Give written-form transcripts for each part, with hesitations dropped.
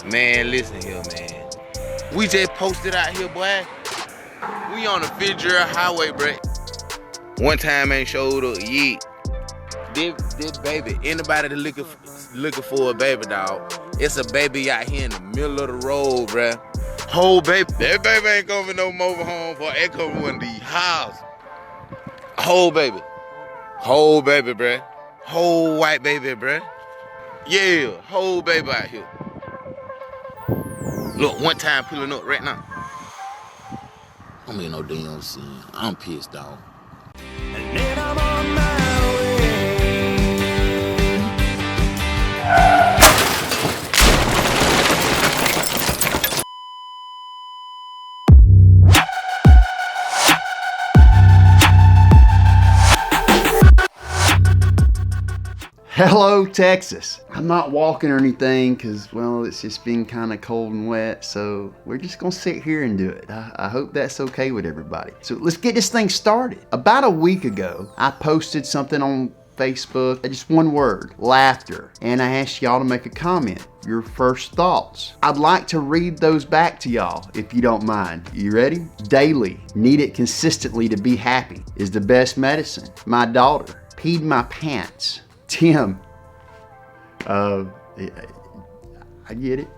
Man, listen here, man. We just posted out here, boy. We on the Fitzgerald Highway, bruh. One time ain't showed up yet. This baby, anybody that looking for a baby, dog, it's a baby out here in the middle of the road, bruh. Whole baby. That baby ain't coming no mobile home for it come one of these houses. Whole baby, bruh. Whole white baby, bruh. Yeah, whole baby out here. Look, one time pulling up right now. Don't make no damn scene. I'm pissed off. And then I'm on my Hello, Texas. I'm not walking or anything because, well, it's just been kind of cold and wet, so we're just gonna sit here and do it. I hope that's okay with everybody. So let's get this thing started. About a week ago, I posted something on Facebook, just one word, laughter, and I asked y'all to make a comment, your first thoughts. I'd like to read those back to y'all, if you don't mind. You ready? Daily, need it consistently to be happy is the best medicine. My daughter peed my pants. Tim, I get it.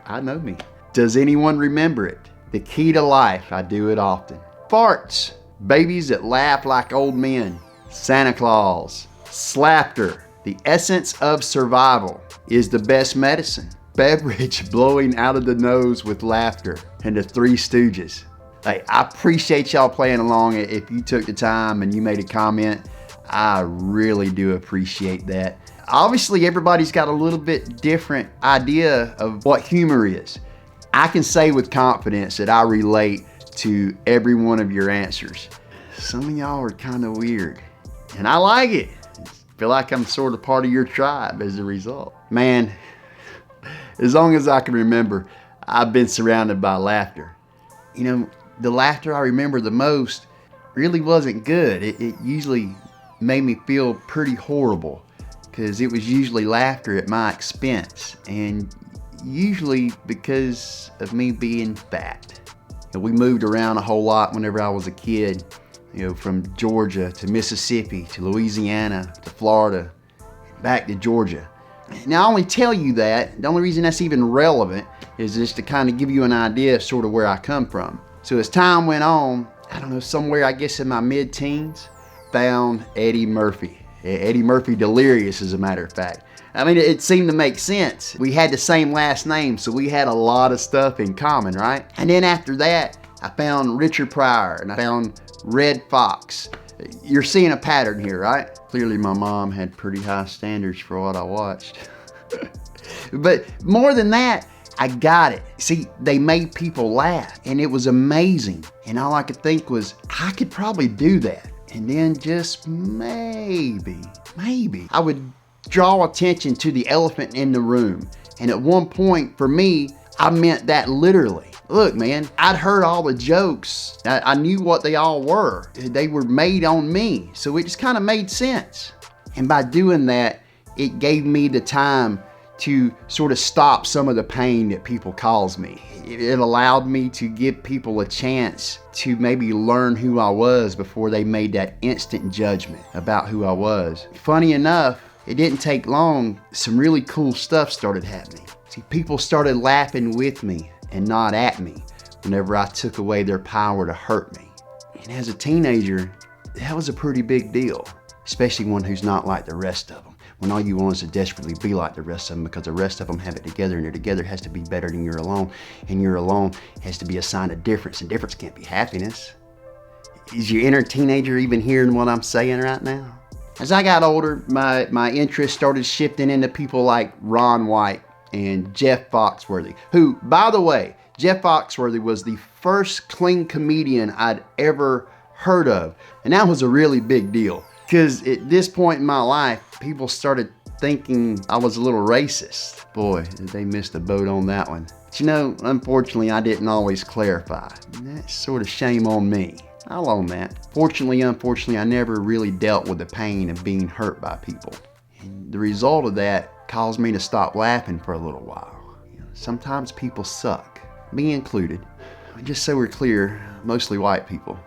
I know me. Does anyone remember it? The key to life, I do it often. Farts, babies that laugh like old men. Santa Claus, slapter, the essence of survival is the best medicine. Beverage blowing out of the nose with laughter, and the Three Stooges. Hey, I appreciate y'all playing along. If you took the time and you made a comment, I really do appreciate that. Obviously, everybody's got a little bit different idea of what humor is. I can say with confidence that I relate to every one of your answers. Some of y'all are kind of weird, and I like it. I feel like I'm sort of part of your tribe as a result. Man, as long as I can remember, I've been surrounded by laughter. You know, the laughter I remember the most really wasn't good. It usually made me feel pretty horrible because it was usually laughter at my expense, and usually because of me being fat. We moved around a whole lot whenever I was a kid, from Georgia to Mississippi to Louisiana to Florida, back to Georgia. Now I only tell you that, the only reason that's even relevant is just to kind of give you an idea of sort of where I come from. So as time went on, I don't know, somewhere I guess in my mid-teens, found Eddie Murphy. Eddie Murphy Delirious, as a matter of fact. I mean, it seemed to make sense. We had the same last name, so we had a lot of stuff in common, right? And then after that, I found Richard Pryor, and I found Redd Foxx. You're seeing a pattern here, right? Clearly my mom had pretty high standards for what I watched. But more than that, I got it. See, they made people laugh, and it was amazing. And all I could think was, I could probably do that. And then just maybe, I would draw attention to the elephant in the room. And at one point, for me, I meant that literally. Look, man, I'd heard all the jokes. I knew what they all were. They were made on me. So it just kind of made sense. And by doing that, it gave me the time to sort of stop some of the pain that people cause me. It allowed me to give people a chance to maybe learn who I was before they made that instant judgment about who I was. Funny enough, it didn't take long, some really cool stuff started happening. See, people started laughing with me and not at me whenever I took away their power to hurt me. And as a teenager, that was a pretty big deal, especially one who's not like the rest of them. When all you want is to desperately be like the rest of them, because the rest of them have it together, and their together has to be better than you're alone, and you're alone has to be a sign of difference, and difference can't be happiness. Is your inner teenager even hearing what I'm saying right now? As I got older, my interest started shifting into people like Ron White and Jeff Foxworthy, who, by the way, Jeff Foxworthy was the first clean comedian I'd ever heard of, and that was a really big deal. Because at this point in my life, people started thinking I was a little racist. Boy, did they miss the boat on that one. But unfortunately, I didn't always clarify. And that's sort of shame on me. I'll own that. Fortunately, unfortunately, I never really dealt with the pain of being hurt by people. And the result of that caused me to stop laughing for a little while. Sometimes people suck, me included. Just so we're clear, mostly white people.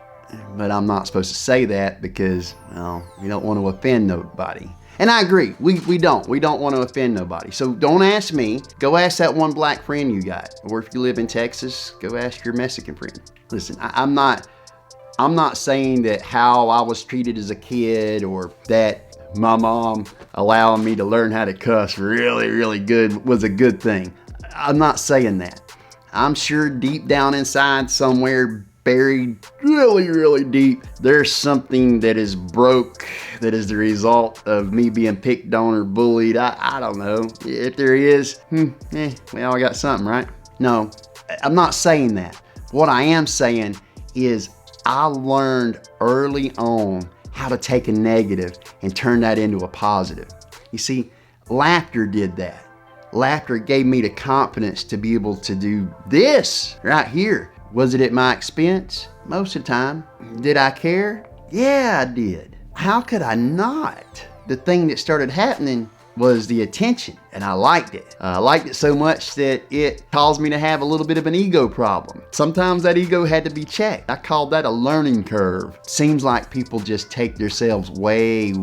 But I'm not supposed to say that because, well, we don't want to offend nobody. And I agree, we don't want to offend nobody. So don't ask me, go ask that one black friend you got. Or if you live in Texas, go ask your Mexican friend. Listen, I'm not saying that how I was treated as a kid or that my mom allowing me to learn how to cuss really good was a good thing. I'm not saying that. I'm sure deep down inside somewhere, buried really deep, there's something that is broke, that is the result of me being picked on or bullied. I don't know. If there is, we all got something, right? No, I'm not saying that. What I am saying is I learned early on how to take a negative and turn that into a positive. You see, laughter did that. Laughter gave me the confidence to be able to do this right here. Was it at my expense? Most of the time. Did I care? Yeah, I did. How could I not? The thing that started happening was the attention, and I liked it. I liked it so much that it caused me to have a little bit of an ego problem. Sometimes that ego had to be checked. I called that a learning curve. Seems like people just take themselves way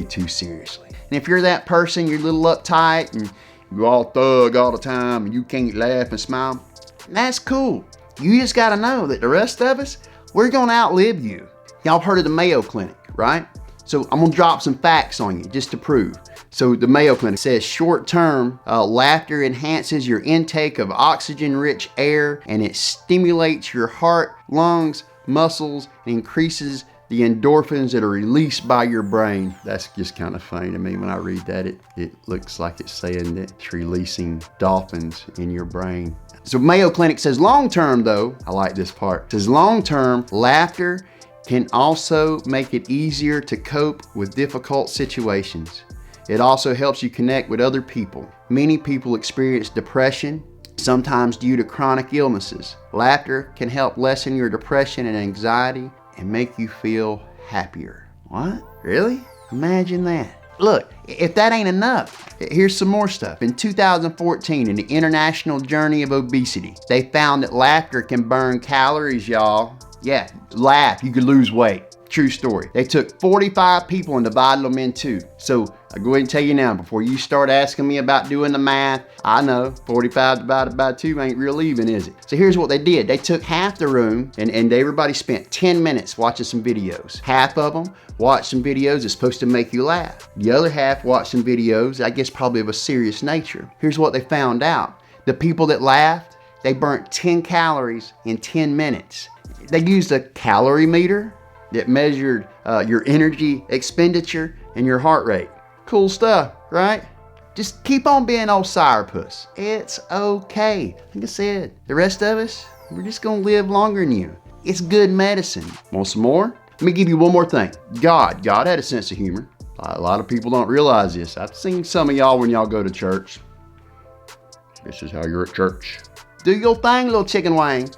too seriously. And if you're that person, you're a little uptight and you're all thug all the time and you can't laugh and smile, that's cool. You just gotta know that the rest of us, we're gonna outlive you. Y'all heard of the Mayo Clinic, right? So I'm gonna drop some facts on you just to prove. So the Mayo Clinic says short-term, laughter enhances your intake of oxygen-rich air and it stimulates your heart, lungs, muscles, and increases the endorphins that are released by your brain. That's just kind of funny to me when I read that. It looks like it's saying that it's releasing dolphins in your brain. So Mayo Clinic says long-term though, I like this part, it says long-term laughter can also make it easier to cope with difficult situations. It also helps you connect with other people. Many people experience depression, sometimes due to chronic illnesses. Laughter can help lessen your depression and anxiety and make you feel happier. What? Really? Imagine that. Look, if that ain't enough, here's some more stuff. In 2014, in the International Journey of Obesity, they found that laughter can burn calories, y'all. Yeah, laugh, you could lose weight. True story. They took 45 people and divided them in two. So I'll go ahead and tell you now, before you start asking me about doing the math, I know 45 divided by 2 ain't real even, is it? So here's what they did. They took half the room and everybody spent 10 minutes watching some videos. Half of them watched some videos that's supposed to make you laugh. The other half watched some videos, I guess probably of a serious nature. Here's what they found out. The people that laughed, they burnt 10 calories in 10 minutes. They used a calorie meter that measured your energy expenditure and your heart rate. Cool stuff, right? Just keep on being old sourpuss. It's okay. Like I said, the rest of us, we're just gonna live longer than you. It's good medicine. Want some more? Let me give you one more thing. God had a sense of humor. A lot of people don't realize this. I've seen some of y'all when y'all go to church. This is how you're at church. Do your thing, little chicken wing.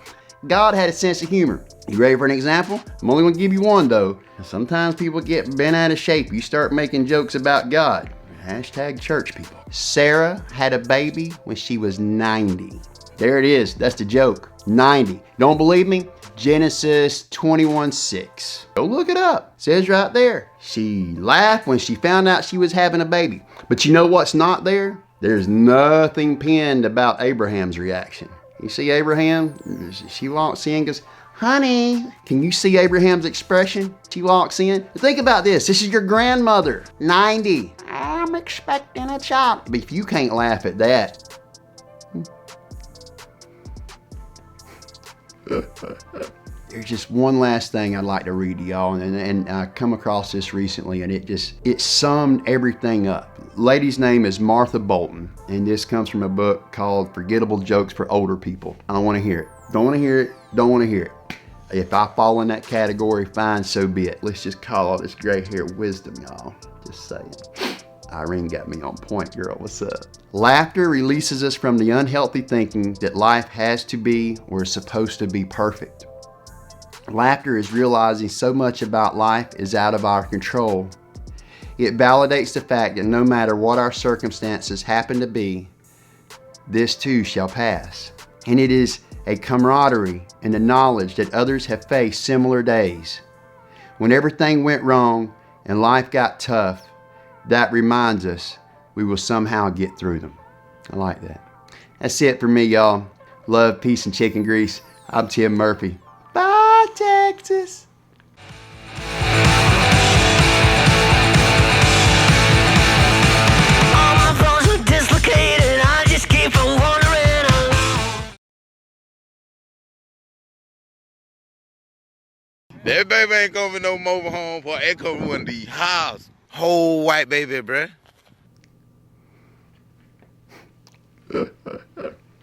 God had a sense of humor. You ready for an example? I'm only gonna give you one though. Sometimes people get bent out of shape. You start making jokes about God. Hashtag church people. Sarah had a baby when she was 90. There it is. That's the joke. 90. Don't believe me? Genesis 21:6. Go look it up. It says right there. She laughed when she found out she was having a baby. But you know what's not there? There's nothing pinned about Abraham's reaction. You see Abraham? She walks in and goes, honey, can you see Abraham's expression? She walks in. Think about this. This is your grandmother, 90. I'm expecting a child. But if you can't laugh at that. There's just one last thing I'd like to read to y'all, and I come across this recently, and it summed everything up. Lady's name is Martha Bolton, and this comes from a book called Forgettable Jokes for Older People. I don't want to hear it. Don't want to hear it. Don't want to hear it. If I fall in that category, fine, so be it. Let's just call all this gray hair wisdom, y'all. Just saying. Irene got me on point, girl. What's up? Laughter releases us from the unhealthy thinking that life has to be or is supposed to be perfect. Laughter is realizing so much about life is out of our control. It validates the fact that no matter what our circumstances happen to be, this too shall pass. And it is a camaraderie in the knowledge that others have faced similar days. When everything went wrong and life got tough, that reminds us we will somehow get through them. I like that. That's it for me, y'all. Love, peace, and chicken grease. I'm Tim Murphy. Bye, Texas. All my bones are dislocated, I just keep on wandering along. That baby ain't coming with no mobile home, boy. It come with one of these house. Whole white baby, bruh.